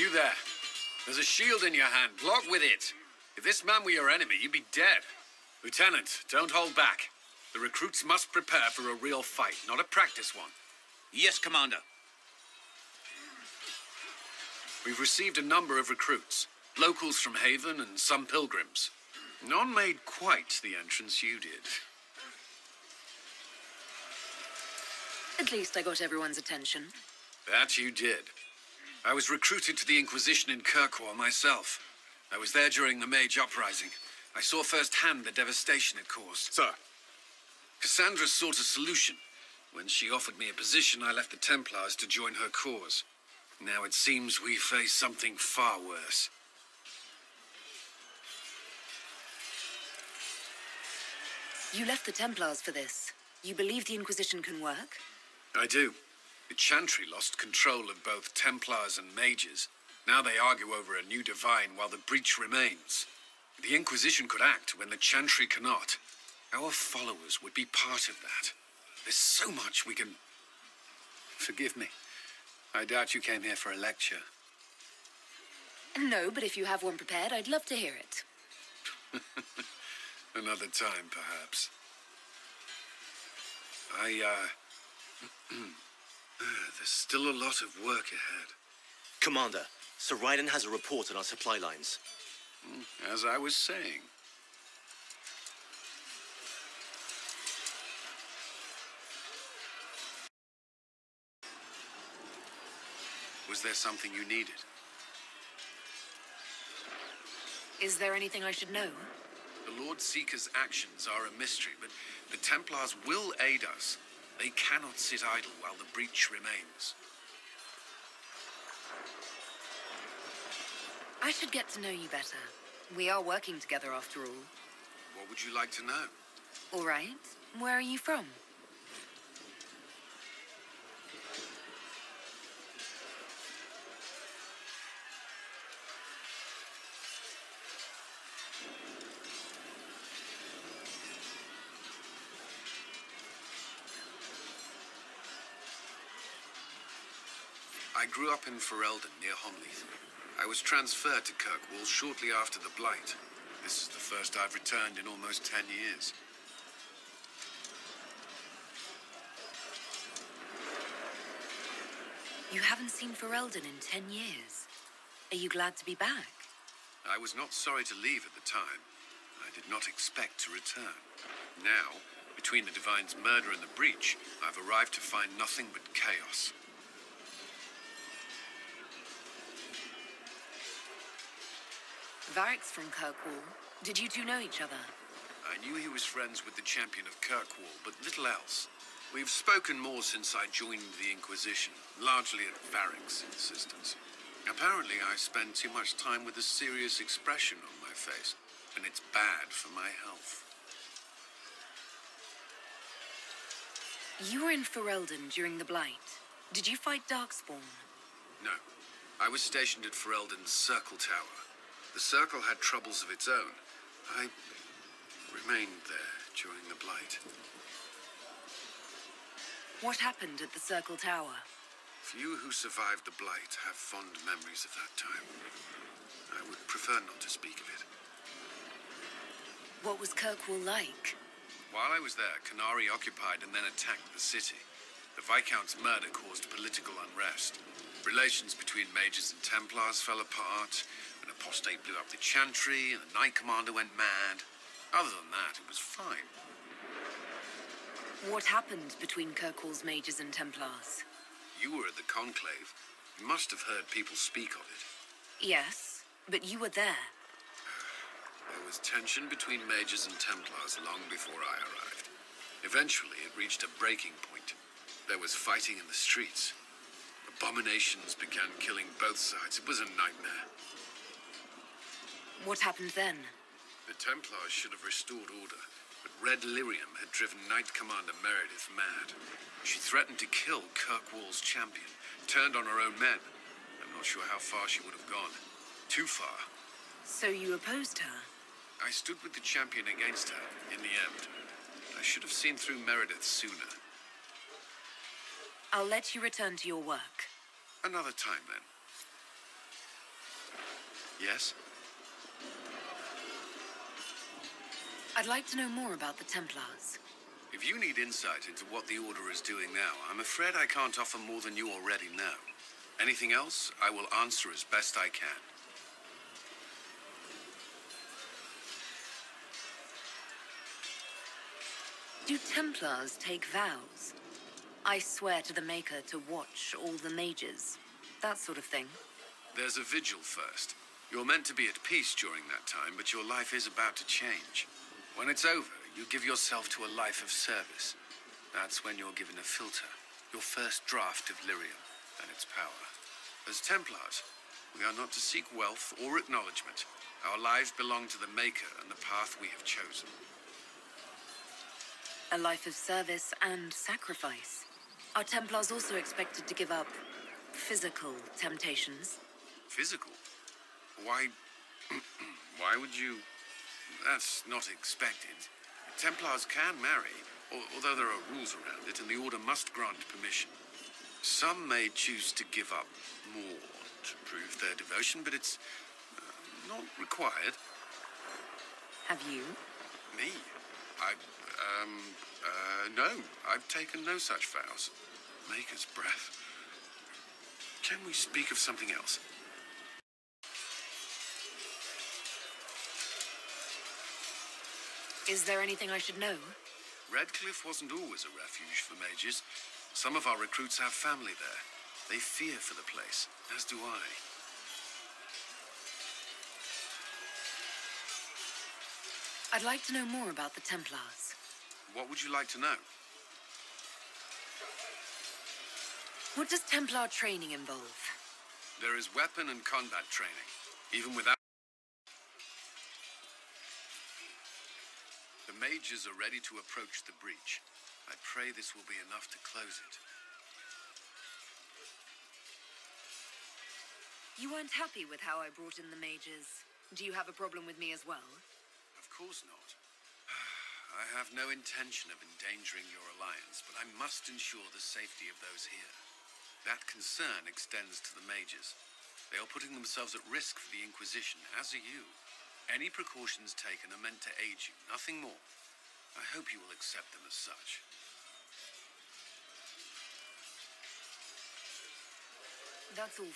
You there. There's a shield in your hand. Block with it. If this man were your enemy, you'd be dead. Lieutenant, don't hold back. The recruits must prepare for a real fight, not a practice one. Yes, Commander. We've received a number of recruits. Locals from Haven and some pilgrims. None made quite the entrance you did. At least I got everyone's attention. That you did. I was recruited to the Inquisition in Kirkwall myself. I was there during the Mage Uprising. I saw firsthand the devastation it caused. Sir. Cassandra sought a solution. When she offered me a position, I left the Templars to join her cause. Now it seems we face something far worse. You left the Templars for this. You believe the Inquisition can work? I do. The Chantry lost control of both Templars and Mages. Now they argue over a new divine while the breach remains. The Inquisition could act when the Chantry cannot. Our followers would be part of that. There's so much we can... Forgive me. I doubt you came here for a lecture. No, but if you have one prepared, I'd love to hear it. Another time, perhaps. There's still a lot of work ahead. Commander, Sir Raiden has a report on our supply lines. As I was saying. Was there something you needed? Is there anything I should know? The Lord Seeker's actions are a mystery, but the Templars will aid us. They cannot sit idle while the breach remains. I should get to know you better. We are working together after all. What would you like to know? All right. Where are you from? I grew up in Ferelden, near Honleith. I was transferred to Kirkwall shortly after the Blight. This is the first I've returned in almost 10 years. You haven't seen Ferelden in 10 years. Are you glad to be back? I was not sorry to leave at the time. I did not expect to return. Now, between the Divine's murder and the breach, I've arrived to find nothing but chaos. Varric's from Kirkwall. Did you two know each other? I knew he was friends with the champion of Kirkwall, but little else. We've spoken more since I joined the Inquisition, largely at Varric's insistence. Apparently, I spend too much time with a serious expression on my face, and it's bad for my health. You were in Ferelden during the Blight. Did you fight Darkspawn? No. I was stationed at Ferelden's Circle Tower. The Circle had troubles of its own. I remained there during the Blight. What happened at the Circle Tower? Few who survived the Blight have fond memories of that time. I would prefer not to speak of it. What was Kirkwall like? While I was there, Canary occupied and then attacked the city. The Viscount's murder caused political unrest. Relations between Mages and Templars fell apart. An apostate blew up the Chantry, and the Knight Commander went mad. Other than that, it was fine. What happened between Kirkwall's Mages and Templars? You were at the Conclave. You must have heard people speak of it. Yes, but you were there. There was tension between Mages and Templars long before I arrived. Eventually, it reached a breaking point. There was fighting in the streets. Abominations began killing both sides. It was a nightmare. What happened then? The Templars should have restored order, but Red Lyrium had driven Knight Commander Meredith mad. She threatened to kill Kirkwall's champion, turned on her own men. I'm not sure how far she would have gone. Too far. So you opposed her? I stood with the champion against her, in the end. I should have seen through Meredith sooner. I'll let you return to your work. Another time, then. Yes? I'd like to know more about the Templars. If you need insight into what the Order is doing now, I'm afraid I can't offer more than you already know. Anything else, I will answer as best I can. Do Templars take vows? I swear to the Maker to watch all the mages. That sort of thing. There's a vigil first. You're meant to be at peace during that time, but your life is about to change. When it's over, you give yourself to a life of service. That's when you're given a filter, your first draft of lyrium and its power. As Templars, we are not to seek wealth or acknowledgement. Our lives belong to the Maker and the path we have chosen. A life of service and sacrifice. Are Templars also expected to give up physical temptations? Physical? Why... why would you... That's not expected. Templars can marry, although there are rules around it, and the Order must grant permission. Some may choose to give up more to prove their devotion, but it's not required. Have you? Me? No. I've taken no such vows. Maker's breath. Can we speak of something else? Is there anything I should know? Redcliffe wasn't always a refuge for mages. Some of our recruits have family there. They fear for the place, as do I. I'd like to know more about the Templars. What would you like to know? What does Templar training involve? There is weapon and combat training, even without... The mages are ready to approach the breach. I pray this will be enough to close it. You weren't happy with how I brought in the mages. Do you have a problem with me as well? Of course not. I have no intention of endangering your alliance, but I must ensure the safety of those here. That concern extends to the mages. They are putting themselves at risk for the Inquisition, as are you. Any precautions taken are meant to aid you, nothing more. I hope you will accept them as such. That's all.